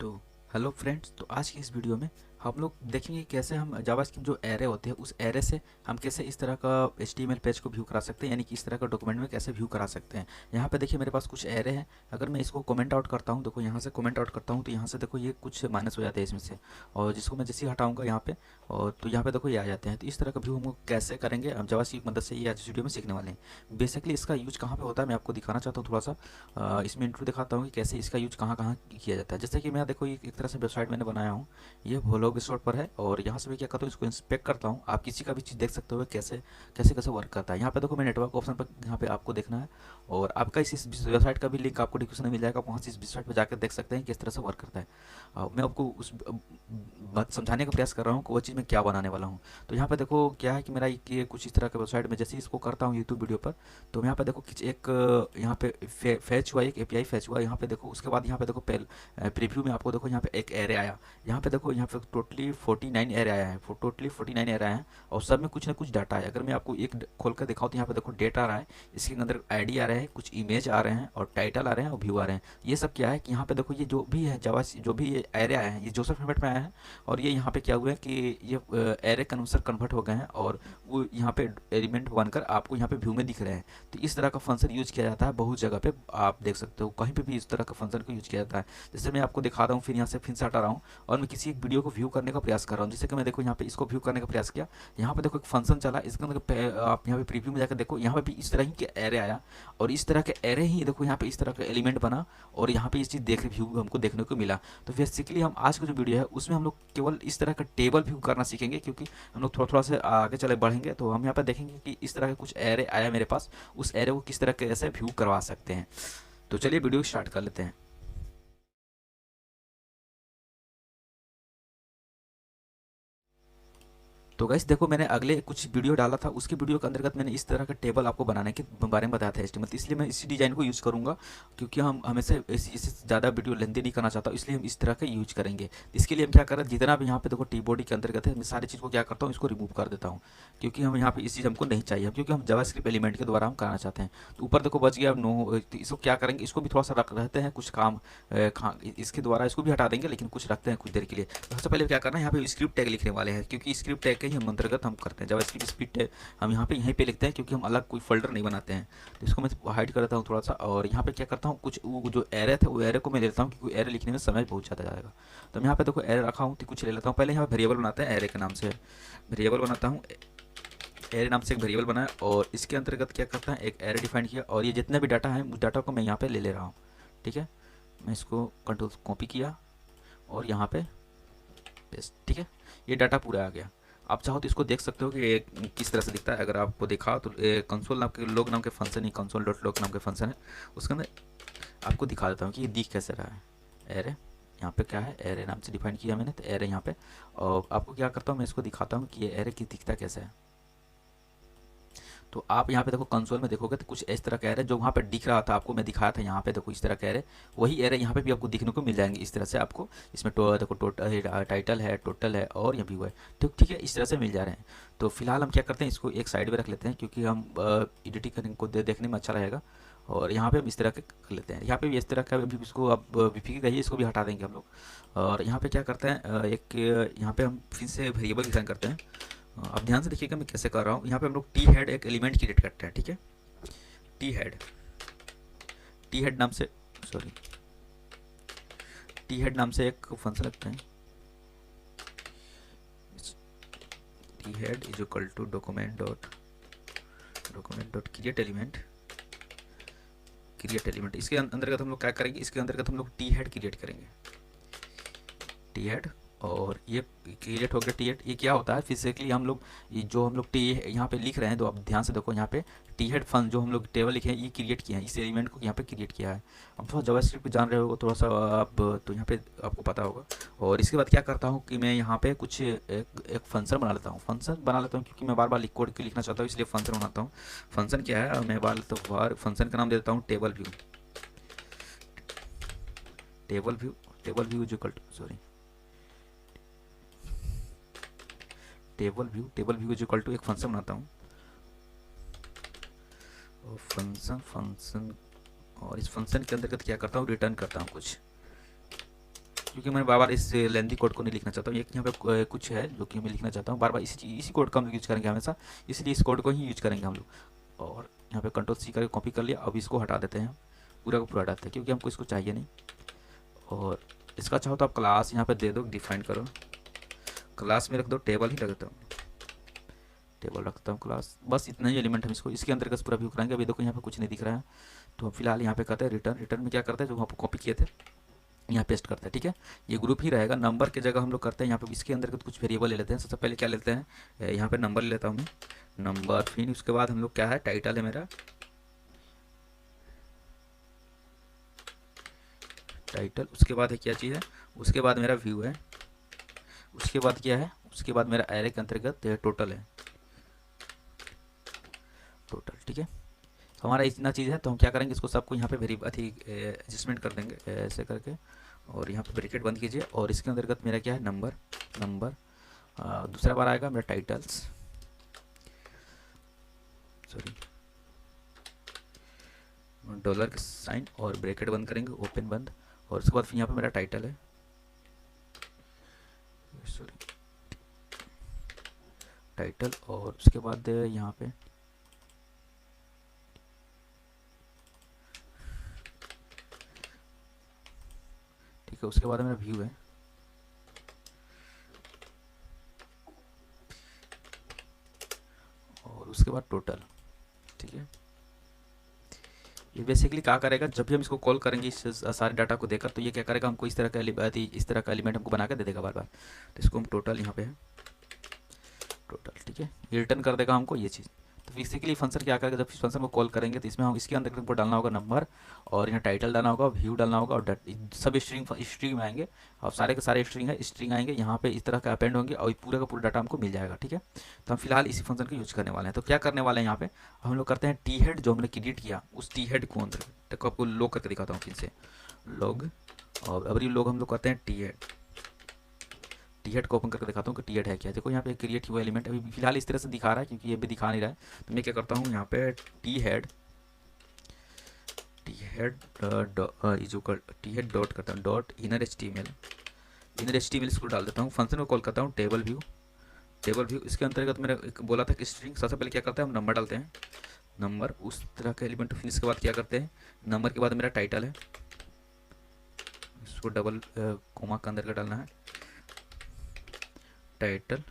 तो hello friends, तो आज की इस वीडियो में हम लोग देखेंगे कैसे हम जावास्क्रिप्ट जो एरे होते हैं उस एरे से हम कैसे इस तरह का एचटीएमएल पेज को व्यू करा सकते हैं, यानी कि इस तरह का डॉक्यूमेंट में कैसे व्यू करा सकते हैं। यहाँ पे देखिए मेरे पास कुछ एरे हैं। अगर मैं इसको कमेंट आउट करता हूँ, देखो यहाँ से कमेंट आउट करता हूँ तो यहाँ से देखो ये कुछ माइनस हो जाते हैं इसमें से, और जिसको मैं जैसे ही हटाऊंगा यहाँ पे और तो यहाँ पे देखो ये आ जाते हैं। तो इस तरह का व्यू हम लोग कैसे करेंगे हम जावास्क्रिप्ट की मदद से, ये आज इस वीडियो में सीखने वाले हैं। बेसिकली इसका यूज कहाँ पे होता है मैं आपको दिखाना चाहता हूँ थोड़ा सा। इसमें इंट्रो दिखाता हूँ कि कैसे इसका यूज कहाँ कहाँ किया जाता है। जैसे कि मैं देखो एक तरह से वेबसाइट मैंने बनाया हूँ, ये व्लॉग स्टोर पर है, और यहाँ से मैं क्या करता हूँ इसको इंस्पेक्ट करता हूँ। आप किसी का भी चीज़ देख सकते हो कैसे कैसे कैसे वर्क करता है। यहाँ पे देखो मैं नेटवर्क ऑप्शन पर यहाँ पे आपको देखना है, और आपका इस वेबसाइट का भी लिंक आपको डिस्क्रिप्शन में मिल जाएगा, वहाँ से इस वेबसाइट पर जाकर देख सकते हैं किस तरह से वर्क करता है। मैं आपको उस बात समझाने का प्रयास कर रहा हूँ कि वो चीज़ मैं क्या बनाने वाला हूँ। तो यहाँ पे देखो क्या है कि मेरा ये कुछ इस तरह का वेबसाइट में जैसे इसको करता हूँ यूट्यूब वीडियो पर, तो यहाँ पे देखो एक यहाँ पे फैच हुआ, एक एपीआई फैच हुआ यहाँ पे देखो। उसके बाद यहाँ पे देखो प्रीव्यू में आपको देखो यहाँ पे एक एरे आया। यहाँ पे देखो यहाँ पे टोटली 49 एरे आया है, टोटली 49 एरे आए हैं, और सब में कुछ ना कुछ डाटा है। अगर मैं आपको एक खोल कर दिखाऊँ तो यहाँ पे देखो डेटा आ रहा है, इसके अंदर आईडी आ रहा है, कुछ इमेज आ रहे हैं, और टाइटल आ रहे हैं, और व्यू आ रहे हैं। ये सब क्या है कि यहाँ पे देखो ये जो भी है जावा जो भी ये एरे आए हैं ये जोसेफ फॉर्मेट में आया है, और ये यहाँ पे क्या हुआ है कि ये एरे कन्वर्टर कन्वर्ट हो गए हैं, और वो यहाँ पे एलिमेंट बनकर आपको यहाँ पे व्यू में दिख रहे हैं। तो इस तरह का फंक्शन यूज किया जाता है बहुत जगह पे, आप देख सकते हो कहीं पे भी इस तरह का फंक्शन को यूज किया जाता है। जैसे मैं आपको दिखा रहा हूँ, फिर से हटा रहा हूँ, और मैं किसी एक वीडियो को व्यू करने का प्रयास कर रहा हूँ। जैसे कि मैं देखो यहाँ पे इसको व्यू करने का प्रयास किया, यहाँ पे देखो एक फंक्शन चला, इसके अंदर आप यहाँ पे प्रीव्यू में जाकर देखो, यहाँ पे भी इस तरह ही के एरे आया, और इस तरह के एरे ही देखो यहाँ पे इस तरह का एलिमेंट बना, और यहाँ पे इस चीज़ देख व्यू हमको देखने को मिला। तो बेसिकली हम आज का जो वीडियो है उसमें हम लोग केवल इस तरह का टेबल व्यू करना सीखेंगे, क्योंकि हम लोग थोड़ा थोड़ा से आगे चले बढ़ेंगे तो हम यहाँ पर देखेंगे कि इस तरह का कुछ एरे आया मेरे पास, उस एरे को किस तरह के ऐसे व्यू करवा सकते हैं। तो चलिए वीडियो स्टार्ट कर लेते हैं। तो गाइस देखो मैंने अगले कुछ वीडियो डाला था, उसकी वीडियो के अंतर्गत मैंने इस तरह का टेबल आपको बनाने के बारे में बताया था एचटीएमएल, तो इसलिए मैं इसी डिजाइन को यूज़ करूंगा, क्योंकि हम हमेशा इससे ज़्यादा वीडियो लेंथी नहीं करना चाहता, इसलिए हम इस तरह का यूज करेंगे। इसके लिए हम क्या कर रहे हैं, जितना भी यहाँ पे देखो टी बॉडी के अंतर्गत है, मैं सारी चीज़ को क्या करता हूँ इसको रिमूव कर देता हूँ, क्योंकि हम यहाँ पे इस चीज़ हमको नहीं चाहिए, क्योंकि हम जावास्क्रिप्ट एलिमेंट के द्वारा हम करना चाहते हैं। तो ऊपर देखो बच गया नो, तो इसको क्या करेंगे, इसको भी थोड़ा सा रख रहते हैं कुछ काम इसके द्वारा इसको भी हटा देंगे, लेकिन कुछ रखते हैं कुछ देर के लिए। तो सबसे पहले क्या करना है, यहाँ पे स्क्रिप्ट टैग लिखने वाले हैं, क्योंकि स्क्रिप्ट टैग के ही हम अंतर्गत हम करते हैं जावास्क्रिप्ट स्क्रिप्ट टैग हम यहाँ पे यहीं पे लिखते हैं, क्योंकि हम अलग कोई फोल्डर नहीं बनाते हैं। तो इसको मैं हाइड कर देता हूँ थोड़ा सा, और यहाँ पे क्या करता हूँ कुछ वो जो एरे थे वो एरे को मैं ले लेता हूँ, क्योंकि एरे लिखने में समय बहुत ज़्यादा जाएगा। तो मैं यहाँ पे देखो एरे रखा हूँ, तो कुछ ले लेता हूँ। पहले यहाँ पे वेरिएबल बनाते हैं, एरे के नाम से वेरिएबल बनाता हूँ। एरे नाम से एक वेरिएबल बनाया, और इसके अंतर्गत क्या करता है एक एरे डिफाइन किया, और ये जितना भी डाटा है उस डाटा को मैं यहाँ पे ले ले रहा हूँ। ठीक है, मैं इसको कंट्रोल कॉपी किया और यहाँ पे पेस्ट। ठीक है, ये डाटा पूरा आ गया। आप चाहो तो इसको देख सकते हो कि ये किस तरह से दिखता है। अगर आपको देखा तो कंसोल नाम के लोग नाम के फंक्शन ही कंसोल डॉट लॉग नाम के फंक्शन है, उसके अंदर आपको दिखा देता हूँ कि ये दिख कैसे रहा है। एरे यहाँ पे क्या है, एरे नाम से डिफाइन किया मैंने, तो एरे यहाँ पे, और आपको क्या करता हूँ मैं इसको दिखाता हूँ कि ये एरे की दिखता कैसे है। तो आप यहाँ पे देखो कंसोल में देखोगे तो कुछ इस तरह का एरे जो वहाँ पे दिख रहा था आपको, मैं दिखाया था यहाँ पे देखो इस तरह का एरे, वही एरे यहाँ पे भी आपको दिखने को मिल जाएंगे इस तरह से आपको। इसमें देखो टोटल टाइटल है, टोटल है, और ये व्यू है। तो ठीक है, इस तरह से मिल जा रहे हैं। तो फिलहाल हम क्या करते हैं, इसको एक साइड में रख लेते हैं, क्योंकि हम एडिटिंग करने को देखने में अच्छा रहेगा। और यहाँ पे हम इस तरह के कर लेते हैं, यहाँ पे भी इस तरह का भी इसको अब विफी रहिए, इसको भी हटा देंगे हम लोग। और यहाँ पे क्या करते हैं एक यहाँ पे हम फिर से वेरिएबल डिफाइन करते हैं। अब ध्यान से देखिएगा मैं कैसे कर रहा हूँ। यहाँ पे हम लोग टी हेड एक एलिमेंट क्रिएट करते हैं। ठीक है, टी हेड, टी हेड नाम से सॉरी टी हेड नाम से एक फंक्शन रखते हैं। T head is equal to document dot create element. इसके अंतर्गत हम लोग क्या करेंगे, इसके अंतर्गत हम लोग टी हेड क्रिएट करेंगे, टी हेड। और ये क्रिएट हो गया टी हेड। ये क्या होता है फिजिकली हम लोग जो हम लोग टी यहाँ पे लिख रहे हैं, तो आप ध्यान से देखो यहाँ पे टी हेड फंक्शन जो हम लोग टेबल लिखे हैं ये क्रिएट किया है, इस एलिमेंट को यहाँ पे क्रिएट किया है। अब थोड़ा जावास्क्रिप्ट जान रहे हो थोड़ा सा आप, तो यहाँ पे आपको पता होगा। और इसके बाद क्या करता हूँ कि मैं यहाँ पे कुछ एक फंक्शन बना लेता हूँ, क्योंकि मैं बार बार कोड के लिखना चाहता हूँ, इसलिए फंक्शन बनाता हूँ। फंक्शन क्या है, मैं बार फंक्शन का नाम दे देता हूँ टेबल व्यू। टेबल व्यू जो sorry table view equal to एक फंक्शन बनाता हूँ, और फंक्शन और इस फंक्शन के अंतर्गत क्या करता हूँ रिटर्न करता हूँ कुछ। क्योंकि मैं बार बार इस लेंथी कोड को नहीं लिखना चाहता हूँ। एक यहाँ पे कुछ है जो कि मैं लिखना चाहता हूँ, बार बार इसी कोड का हम यूज करेंगे हमेशा, इसलिए इस कोड को ही यूज करेंगे हम लोग। और यहाँ पे कंट्रोल सी करके कॉपी कर लिया। अब इसको हटा देते हैं, पूरा का पूरा हटाते हैं क्योंकि हमको इसको चाहिए नहीं। और इसका चाहो तो आप क्लास यहाँ पे दे दो, डिफाइन करो, क्लास में रख दो, टेबल ही रखता हूँ, टेबल रखता हूँ क्लास। बस इतना ही एलिमेंट हम इसको इसके अंदर का पूरा व्यू कराएंगे। अभी देखो यहाँ पे कुछ नहीं दिख रहा है, तो हम फिलहाल यहाँ पे करते हैं रिटर्न। रिटर्न में क्या करते हैं, जो वहाँ पर कॉपी किए थे यहाँ पेस्ट करते हैं। ठीक है, ये ग्रुप ही रहेगा। नंबर की जगह हम लोग करते हैं यहाँ पे इसके अंदर कुछ वेरिएबल ले लेते हैं। सबसे पहले क्या लेते हैं, यहाँ पे नंबर ले लेता हूँ मैं, नंबर। फिर उसके बाद हम लोग क्या है, टाइटल है मेरा, टाइटल। उसके बाद है क्या चीज़ है, उसके बाद मेरा व्यू है। उसके बाद क्या है, उसके बाद मेरा एरे के अंतर्गत टोटल है, टोटल। ठीक है, तो हमारा इतना चीज़ है। तो हम क्या करेंगे, इसको सबको यहाँ पे वेरी एडजस्टमेंट कर देंगे ऐसे करके, और यहाँ पे ब्रैकेट बंद कीजिए। और इसके अंतर्गत मेरा क्या है, नंबर, नंबर। दूसरा बार आएगा मेरा टाइटल्स, सॉरी, डॉलर का साइन और ब्रैकेट बंद करेंगे, ओपन बंद। और उसके बाद फिर यहाँ पे मेरा टाइटल है, सॉरी, टाइटल। और उसके बाद यहाँ पे ठीक है, उसके बाद मेरा व्यू है, और उसके बाद टोटल। ठीक है, ये बेसिकली क्या करेगा, जब भी हम इसको कॉल करेंगे इस सारे डाटा को देकर, तो ये क्या करेगा, हमको इस तरह का इस तरह का एलिमेंट हमको बना कर दे देगा बार बार। तो इसको हम टोटल यहाँ पे है, टोटल। ठीक है, ये रिटर्न कर देगा हमको ये चीज़। तो बेसिकली फंक्शन क्या करेगा, जब इस फंक्शन को कॉल करेंगे तो इसमें हम इसके अंदर हमको डालना होगा नंबर, और यहाँ टाइटल डालना होगा, व्यू डालना होगा, और सब स्ट्रिंग में आएंगे। और सारे के सारे स्ट्रिंग आएंगे यहाँ पे, इस तरह का अपेंड होंगे, और पूरा का पूरा डाटा हमको मिल जाएगा। ठीक है, तो हम फिलहाल इसी फंक्शन को यूज करने वाले हैं। तो क्या करने वाले हैं, यहाँ पे हम लोग करते हैं टी हेड, जो हमने क्रिएट किया उस टी हेड को अंदर तक आपको लॉग करके दिखाता हूँ फिर से, लॉग। और अब ये लॉग हम लोग करते हैं टी हेड, टी हेड को ओपन करके दिखाता हूँ कि टी हेड है क्या। देखो यहाँ पे क्रिएट हुआ एलिमेंट अभी फिलहाल इस तरह से दिखा रहा है, क्योंकि ये भी दिखा नहीं रहा है। तो मैं क्या करता हूँ, यहाँ पे T head T head dot करता हूँ, dot inner H T L इसको डाल देता हूँ। फंक्शन को कॉल करता हूँ टेबल व्यू, टेबल व्यू। इसके अंतर्गत मेरा एक बोला था कि स्ट्रिंग, सबसे पहले क्या करता है, हम नंबर डालते हैं, नंबर उस तरह का एलिमेंट। फिर इसके बाद क्या करते हैं, नंबर के बाद मेरा टाइटल है, इसको डबल कोमा के अंदर का डालना है, टाइटल,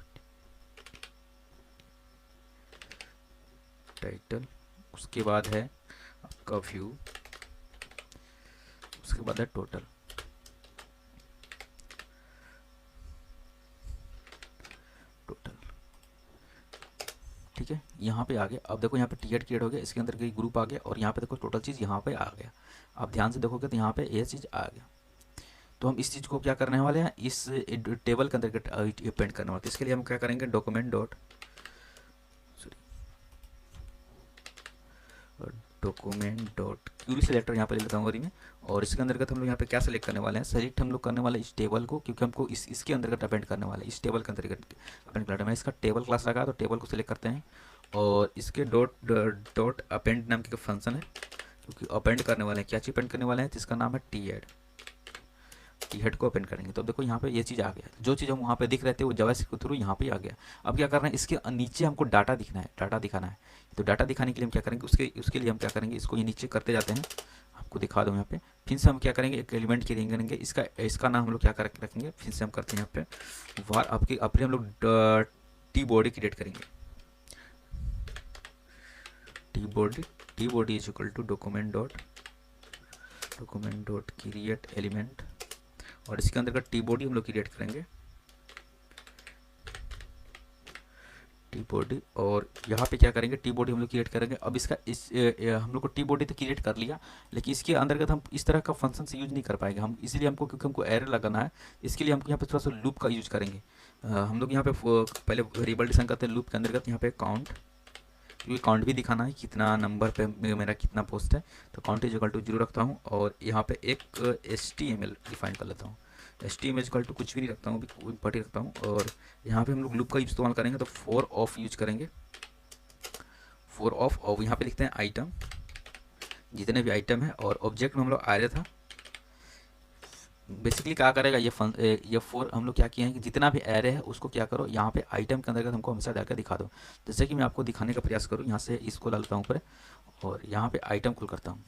टाइटल। उसके बाद है आपका व्यू, उसके बाद है टोटल, टोटल। ठीक है, यहाँ पे आ गया। अब देखो यहाँ पे टी हेड क्रिएट हो गया, इसके अंदर कई ग्रुप आ गया, और यहाँ पे देखो टोटल चीज़ यहाँ पे आ गया। आप ध्यान से देखोगे तो यहाँ पे ये चीज़ आ गया। तो हम इस चीज़ को क्या करने वाले हैं, इस टेबल के अंदर पेंट करने वाले हैं। इसके लिए हम क्या करेंगे, document dot, document dot Curie selector यहाँ पे ले लेता हूँ में। और इसके अंतर्गत हम लोग यहाँ पे क्या सेलेक्ट करने वाले हैं, सेलेक्ट हम लोग करने वाले इस टेबल को, क्योंकि हमको इसके अंतर्गत अपेंड करने वाले हैं, इस टेबल के अंतर्गत अपेंड करना है। मैं इसका टेबल क्लास लगा, तो टेबल को सिलेक्ट करते हैं, और इसके डॉट अपेंड नाम के फंक्शन है, क्योंकि अपेंड करने वाले हैं, क्या चीज़ अपेंड करने वाले हैं, जिसका नाम है टी हेड, टी हेड को ओपन करेंगे। तो देखो यहाँ पे ये चीज़ आ गया, जो चीज़ हम वहाँ पे दिख रहे थे वो जावास्क्रिप्ट के थ्रू यहाँ पे आ गया। अब क्या करना है, इसके नीचे हमको डाटा दिखना है, डाटा दिखाना है। तो डाटा दिखाने के लिए हम क्या करेंगे, उसके लिए हम क्या करेंगे, इसको ये नीचे करते जाते हैं, आपको दिखा दूँ यहाँ पे। फिर से हम क्या करेंगे, एक एलिमेंट की रिंग करेंगे, इसका नाम हम लोग क्या कर रखेंगे, फिर से हम करते हैं यहाँ पे वार आपकी अपने हम लोग टी बॉडी क्रिएट करेंगे, T body is equal to document dot create element, और इसके अंदर का टी बॉडी हम लोग क्रिएट करेंगे, टी बॉडी। और यहाँ पे क्या करेंगे, टी बॉडी हम लोग क्रिएट करेंगे। अब इसका हम लोग को टी बॉडी तो क्रिएट कर लिया, लेकिन इसके अंतर्गत हम इस तरह का फंक्शन से यूज नहीं कर पाएंगे हम, इसलिए हमको, क्योंकि हमको एरर लगाना है, इसके लिए हमको यहाँ पे थोड़ा सा लूप का यूज करेंगे। हम लोग यहाँ पे पहले वेरिएबल डिफाइन करते हैं लूप के अंतर्गत, यहाँ पे काउंट, क्योंकि काउंट भी दिखाना है कितना नंबर पे मेरा कितना पोस्ट है। तो काउंट इज इक्वल टू 0 रखता हूँ, और यहाँ पे एक HTML डिफाइन कर लेता हूँ, HTML इक्वल टू कुछ भी नहीं रखता हूँ, इम्पॉर्टेंट रखता हूँ। और यहाँ पे हम लोग लूप का इस्तेमाल करेंगे, तो फॉर ऑफ यूज करेंगे, फॉर ऑफ। और यहाँ पे लिखते हैं आइटम, जितने भी आइटम है, और ऑब्जेक्ट में हम लोग आ रहा था बेसिकली क्या करेगा ये फोर हम लोग क्या किए हैं कि जितना भी एरे है उसको क्या करो यहाँ पे आइटम के अंतर्गत हमको हमेशा डालकर दिखा दो। जैसे कि मैं आपको दिखाने का प्रयास करूँ, यहाँ से इसको डालता हूँ ऊपर और यहाँ पे आइटम खोल करता हूँ।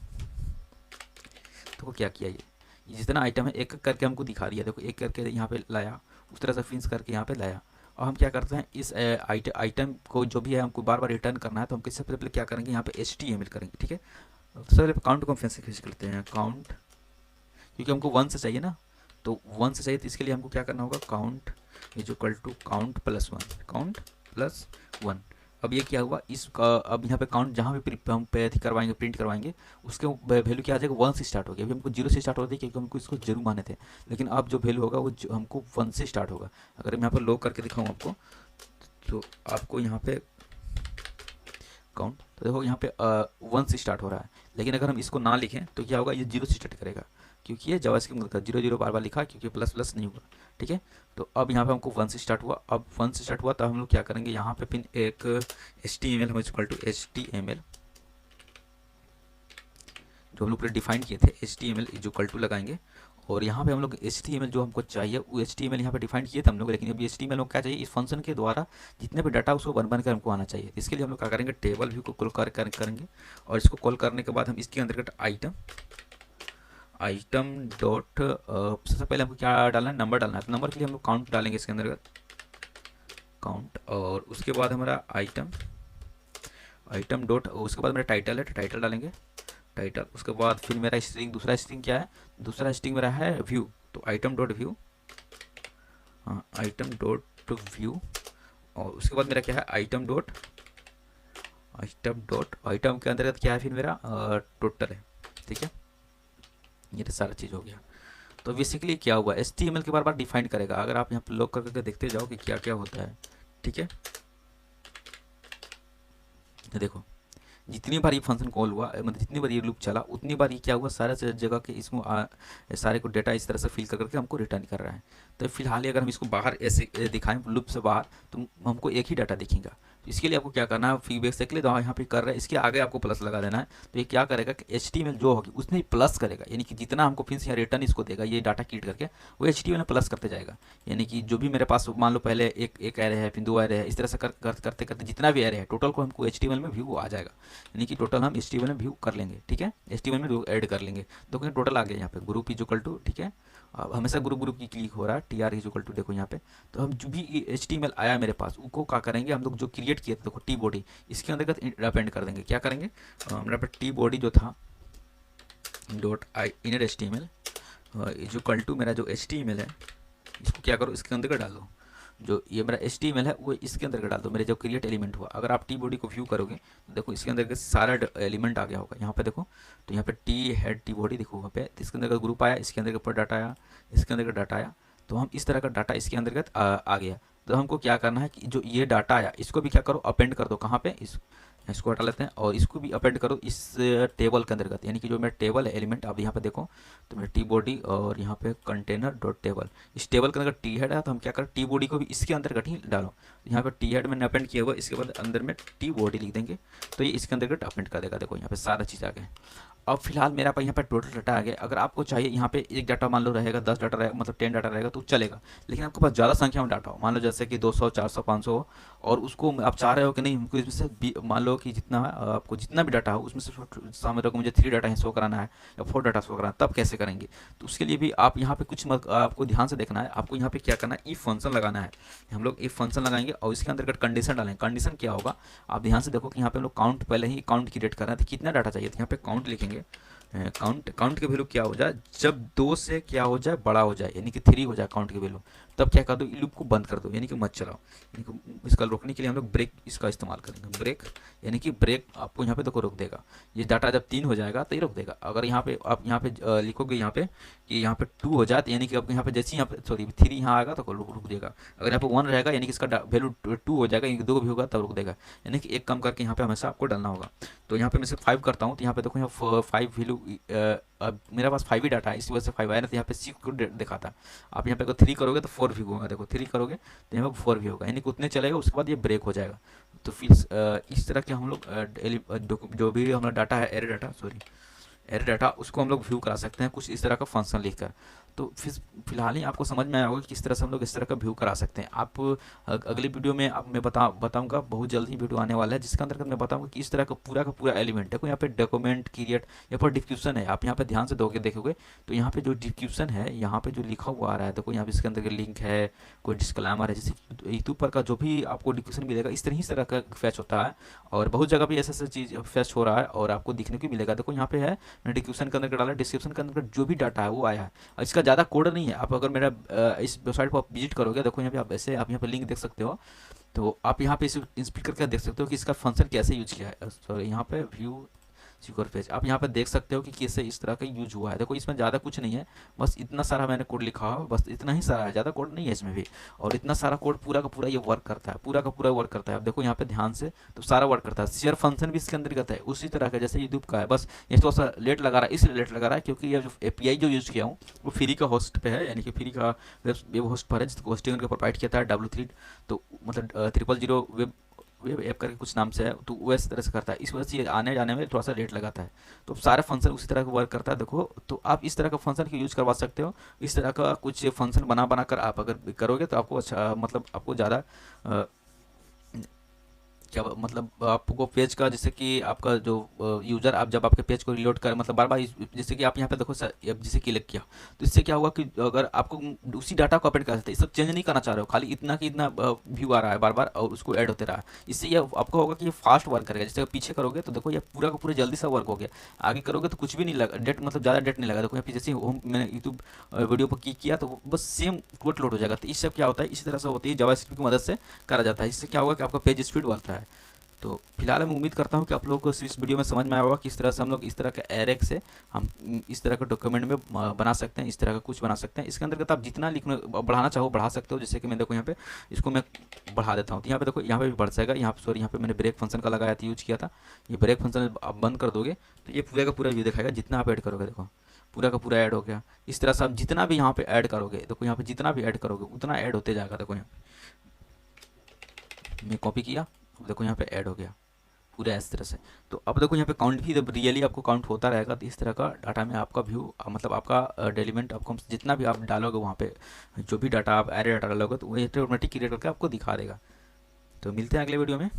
देखो क्या किया ये जितना आइटम है एक एक करके हमको दिखा दिया। देखो एक करके यहाँ पे लाया, उस तरह से फिनिश करके यहाँ पे लाया। और हम क्या करते हैं इस आइटम को जो भी है हमको बार बार रिटर्न करना है, तो हम सबसे पहले क्या करेंगे यहाँ पे HTML करेंगे। ठीक है, सबसे पहले काउंट को हम फिर से खींच करते हैं काउंट, क्योंकि हमको 1 से चाहिए ना, तो 1 से चाहिए, तो इसके लिए हमको क्या करना होगा count is equal to count plus 1, count plus 1। अब ये क्या हुआ इसका, अब यहाँ पे काउंट जहाँ भी हम पे करवाएंगे प्रिंट करवाएंगे उसके वैल्यू क्या आ जाएगा 1 से स्टार्ट हो गया। अभी हमको 0 से स्टार्ट होती है क्योंकि हमको इसको जरूर माने थे, लेकिन अब जो वैल्यू होगा वो हमको 1 से स्टार्ट होगा। अगर मैं यहाँ पर लॉग करके दिखाऊँ आपको, तो आपको यहाँ पे काउंट, तो देखो यहाँ पे 1 से स्टार्ट हो रहा है। लेकिन अगर हम इसको ना लिखें तो क्या होगा, ये 0 से स्टार्ट करेगा, क्योंकि ये जावास्क्रिप्ट का 0 बार बार लिखा, क्योंकि प्लस प्लस नहीं हुआ। ठीक है, तो अब यहाँ पे हमको 1 से स्टार्ट हुआ। अब 1 से स्टार्ट हुआ तो हम लोग क्या करेंगे, यहाँ पे फिर एक HTML हम इक्वल टू HTML जो हम लोग पूरे डिफाइन किए थे, HTML इज इक्वल टू लगाएंगे। और यहाँ पे हम लोग HTML जो हमको चाहिए वो HTML यहाँ पे डिफाइन किए थे हम लोग, लेकिन अभी HTML को क्या चाहिए, इस फंक्शन के द्वारा जितने भी डाटा उसको बन कर हमको आना चाहिए। इसके लिए हम लोग क्या करेंगे, टेबल व्यू को कॉल करेंगे। और इसको कॉल करने के बाद हम इसके अंतर्गत आइटम डॉट सबसे पहले हमको क्या डालना है, नंबर डालना है। तो नंबर के लिए हम लोग काउंट डालेंगे इसके अंतर्गत काउंट, और उसके बाद हमारा आइटम डॉट, उसके बाद मेरा टाइटल है तो टाइटल डालेंगे टाइटल। उसके बाद फिर मेरा स्ट्रिंग, दूसरा स्ट्रिंग क्या है, दूसरा स्ट्रिंग मेरा है व्यू, तो आइटम डॉट व्यू, हाँ आइटम डॉट व्यू। और उसके बाद मेरा क्या है आइटम के अंतर्गत क्या है फिर मेरा टोटल है। ठीक है, ये तो सारा चीज़ हो गया। तो बेसिकली क्या हुआ, HTML के बार बार डिफाइन करेगा। अगर आप यहाँ पर लॉग करके देखते जाओ कि क्या क्या होता है। ठीक है, तो देखो जितनी बार ये फंक्शन कॉल हुआ, मतलब जितनी बार ये लूप चला उतनी बार ये क्या हुआ, सारे से जगह के इसको सारे को डेटा इस तरह से फिल करके हमको रिटर्न कर रहा है। तो फिलहाल अगर हम इसको बाहर ऐसे दिखाएं लूप से बाहर, तो हमको एक ही डाटा दिखेगा। इसके लिए आपको क्या करना है, फीडबैक से के लिए तो यहाँ पे कर रहा है, इसके आगे आपको प्लस लगा देना है। तो ये क्या करेगा कि HTML जो होगी उसमें प्लस करेगा, यानी कि जितना हमको फिर से यहाँ रिटर्न इसको देगा ये डाटा क्रिएट करके, वो HTML में प्लस करते जाएगा। यानी कि जो भी मेरे पास मान लो पहले एक एरे है फिर 2 एरे है, इस तरह से करते करते जितना भी एरे है टोटल को हमको HTML में व्यू आ जाएगा। यानी कि टोटल हम HTML में व्यू कर लेंगे। ठीक है, HTML में व्यू ऐड कर लेंगे, तो कहीं टोटल आ गया यहाँ पे ग्रुप इज इक्वल टू। ठीक है, अब हमेशा ग्रुप की क्लिक हो रहा है, TR इज इक्वल टू, देखो यहाँ पे। तो हम जो भी HTML आया मेरे पास उसको क्या करेंगे, हम लोग जो क्रिएट किए थे देखो टी बॉडी, इसके अंतर्गत अपेंड कर देंगे। क्या करेंगे, मेरे पे टी बॉडी जो था dot inner HTML is equal to मेरा जो HTML है, इसको क्या करो इसके अंदर डाल दो। जो ये मेरा HTML है वो इसके अंदर डाल दो, मेरे जो क्रिएट एलिमेंट हुआ। अगर आप टी बॉडी को व्यू करोगे तो देखो इसके अंदर सारा एलिमेंट आ गया होगा यहाँ पे। देखो तो यहाँ पे टी हेड टी बॉडी देखो वहाँ पे, इसके अंदर का ग्रुप आया, इसके अंदर के ऊपर डाटा आया, इसके अंदर का डाटा आया। तो हम इस तरह का डाटा इसके अंतर्गत आ गया। तो हमको क्या करना है कि जो ये डाटा आया इसको भी क्या करो अपेंड कर दो, कहाँ पे, इसको हटा लेते हैं और इसको भी अपेंड करो इस टेबल के अंतर्गत। यानी कि जो मेरा टेबल है एलिमेंट, आप यहाँ पे देखो तो मेरा टी बॉडी और यहाँ पे कंटेनर डॉट टेबल, इस टेबल के अंदर टी हेड है तो हम क्या करें टी बॉडी को भी इसके अंतर्गत ही डालो। यहाँ पे टी हेड मैंने अपेंड किया हुआ, इसके बाद अंदर में टी बॉडी लिख देंगे तो ये इसके अंतर्गत अपेंड कर देगा। देखो यहाँ पे सारा चीज़ आ गया। अब फिलहाल मेरा पास यहाँ पे टोटल डाटा आ गया। अगर आपको चाहिए यहाँ पे एक डाटा मान लो रहेगा, 10 डाटा रहेगा, मतलब 10 डाटा रहेगा तो चलेगा। लेकिन आपके पास ज़्यादा संख्या में डाटा हो, मान लो जैसे कि 200 400 500 हो, और उसको आप चाह रहे हो कि नहीं हमको इसमें से मान लो कि जितना आपको जितना भी डाटा हो उसमें से समझ रहे हो मुझे 3 डाटा ही शो कराना है या 4 डाटा शो कराना है, तब कैसे करेंगे। तो उसके लिए भी आप यहाँ पे कुछ आपको ध्यान से देखना है। आपको यहाँ पे क्या करना है, इफ फंक्शन लगाना है। हम लोग इफ फंक्शन लगाएंगे और इसके अंतर्गत कंडीशन डालेंगे। कंडीशन क्या होगा, आप ध्यान से देखो कि यहाँ पे हम लोग काउंट पहले ही काउंट क्रिएट कर रहे हैं, तो कितना डाटा चाहिए, तो यहाँ पे काउंट लिखेंगे। काउंट के वैल्यू क्या हो जाए, जब 2 से क्या हो जाए बड़ा हो जाए, यानी कि 3 हो जाए काउंट की वैल्यू, तब क्या कर दो लूप को बंद कर दो, यानी कि मत चलाओ। यानी कि इसका रोकने के लिए हम लोग ब्रेक इसका इस्तेमाल करेंगे। ब्रेक यानी कि ब्रेक आपको यहाँ पे देखो रोक देगा। ये डाटा जब 3 हो जाएगा तो ये रोक देगा। अगर यहाँ पे आप यहाँ पे लिखोगे यहाँ पे कि यहाँ पे 2 हो जाए, तो यानी कि आपको यहाँ पे जैसे यहाँ पे सॉरी 3 यहाँ आएगा तो रुक देगा। अगर यहाँ पे 1 रहेगा यानी कि इसका वैल्यू 2 हो जाएगा, यानी कि 2 भी होगा तब रुक देगा। यानी कि एक कम करके यहाँ पे हमेशा आपको डालना होगा। तो यहाँ पे मैं सिर्फ 5 करता हूँ, तो यहाँ पे देखो यहाँ 5 वैल्यू, अब मेरा पास 5 ही डाटा है इसी वजह से 5 आया ना, तो यहाँ पे 6 को दिखाता। आप यहाँ पे अगर 3 करोगे तो 4 भी होगा। देखो 3 करोगे तो यहाँ पे 4 भी होगा, यानी कि उतने चलेगा, उसके बाद ये ब्रेक हो जाएगा। तो फिर इस तरह के हम लोग जो भी हमारा डाटा है एरे डाटा उसको हम लोग व्यू करा सकते हैं कुछ इस तरह का फंक्शन लिखकर। तो फिलहाल ही आपको समझ में आया होगा कि किस तरह से हम लोग इस तरह का व्यू करा सकते हैं। आप अगली वीडियो में आप मैं बताऊंगा, बहुत जल्द ही वीडियो आने वाला है जिसके अंतर्गत मैं बताऊंगा कि इस तरह का पूरा एलिमेंट देखो, यहाँ पे डॉक्यूमेंट क्रिएट, यहाँ पर डिस्क्रिप्शन है, आप यहाँ पे ध्यान से देखोगे तो यहाँ पे जो डिस्क्रिप्शन है, यहाँ पे जो लिखा हुआ आ रहा है देखो, यहाँ पे इसके अंदर लिंक है, कोई डिस्क्लेमर है, जैसे यूट्यूब पर का जो भी आपको डिस्क्रिप्शन मिलेगा इस तरह का फैच होता है, और बहुत जगह भी ऐसा चीज़ फैच हो रहा है और आपको दिखने को मिलेगा। देखो यहाँ पे है, मैंने डिस्क्रिप्शन के अंदर डाला, डिस्क्रिप्शन के अंदर जो भी डाटा है वो आया है, और इसका ज़्यादा कोड नहीं है। आप अगर मेरा इस वेबसाइट पर आप विजिट करोगे, देखो यहाँ पे आप ऐसे, आप यहाँ पे लिंक देख सकते हो, तो आप यहाँ पे इसे इंस्पेक्ट करके देख सकते हो कि इसका फंक्शन कैसे यूज किया है। सॉरी, यहाँ पे व्यू सिक्योर पेज आप यहाँ पे देख सकते हो कि कैसे इस तरह का यूज हुआ है। देखो इसमें ज़्यादा कुछ नहीं है, बस इतना सारा मैंने कोड लिखा हुआ, बस इतना ही सारा है, ज़्यादा कोड नहीं है इसमें भी, और इतना सारा कोड पूरा का पूरा ये वर्क करता है, पूरा का पूरा वर्क करता है। आप देखो यहाँ पे ध्यान से, तो सारा वर्क करता है। शेयर फंक्शन भी इसके अंतर्गत है, उसी तरह का जैसे यूट्यूब का है, बस ये थोड़ा सा लेट लगा रहा है, इसलिए लेट लगा रहा है क्योंकि ये जो एपीआई जो यूज़ किया हूँ वो फ्री का होस्ट पे है, यानी कि फ्री का वेब होस्ट पर है, जिसको होस्टिंग उनके प्रोवाइड किया था W3, तो मतलब 000 वेब ऐप करके कुछ नाम से है, तो वो इस तरह से करता है, इस वजह से ये आने जाने में थोड़ा सा लेट लगाता है। तो सारे फंक्शन उसी तरह का वर्क करता है। देखो, तो आप इस तरह का फंक्शन को यूज करवा सकते हो। इस तरह का कुछ फंक्शन बना कर आप अगर करोगे तो आपको अच्छा, मतलब आपको ज़्यादा क्या मतलब आपको पेज का, जैसे कि आपका जो यूज़र, आप जब आपके पेज को रिलोड कर, मतलब बार बार जैसे कि आप यहाँ पे देखो सर, जैसे क्लिक किया तो इससे क्या हुआ कि अगर आपको उसी डाटा को अपडेट कर सकते, सब चेंज नहीं करना चाह रहे हो, खाली इतना कि इतना व्यू आ रहा है बार बार और उसको ऐड होते रहा है, इससे ये आपको होगा कि ये फास्ट वर्क करेगा। जैसे पीछे करोगे तो देखो ये पूरा का पूरा जल्दी सा वर्क हो गया, आगे करोगे तो कुछ भी नहीं लगा, डेट मतलब ज़्यादा डेट नहीं लगा। देखो यहाँ पे जैसे होम मैंने यूट्यूब वीडियो पर क्लिक किया तो बस सेम कोड लोड हो जाएगा। तो इससे क्या होता है, इसी तरह से होती है, जावास्क्रिप्ट की मदद से करा जाता है। इससे क्या होगा कि आपका पेज स्पीड बढ़ता है। तो फिलहाल मैं उम्मीद करता हूँ कि आप लोगों को इस वीडियो में समझ में आया होगा कि इस तरह से हम लोग इस तरह के एरे से हम इस तरह का डॉक्यूमेंट में बना सकते हैं, इस तरह का कुछ बना सकते हैं। इसके अंतर्गत आप जितना लिखना बढ़ाना चाहो बढ़ा सकते हो। जैसे कि मैं देखो यहाँ पे इसको मैं बढ़ा देता हूँ, तो यहाँ पे देखो यहाँ पे भी बढ़ जाएगा। यहाँ पे सॉरी, यहाँ पे मैंने ब्रेक फंक्शन का लगाया था, यूज किया था। ये ब्रेक फंक्शन आप बंद कर दोगे तो ये पूरा का पूरा व्यू दिखाएगा, जितना आप ऐड करोगे। देखो पूरा का पूरा ऐड हो गया। इस तरह से आप जितना भी यहाँ पे ऐड करोगे, देखो यहाँ पे जितना भी ऐड करोगे उतना ऐड होते जाएगा। देखो यहाँ मैं कॉपी किया, देखो यहाँ पे ऐड हो गया पूरा इस तरह से। तो अब देखो यहाँ पे काउंट भी रियली आपको काउंट होता रहेगा। तो इस तरह का डाटा में आपका व्यू, मतलब आपका एलिमेंट, आपको जितना भी आप डालोगे वहाँ पे, जो भी डाटा आप एरे डाटा डालोगे तो वो ऑटोमेटिक क्रिएट करके आपको दिखा देगा। तो मिलते हैं अगले वीडियो में।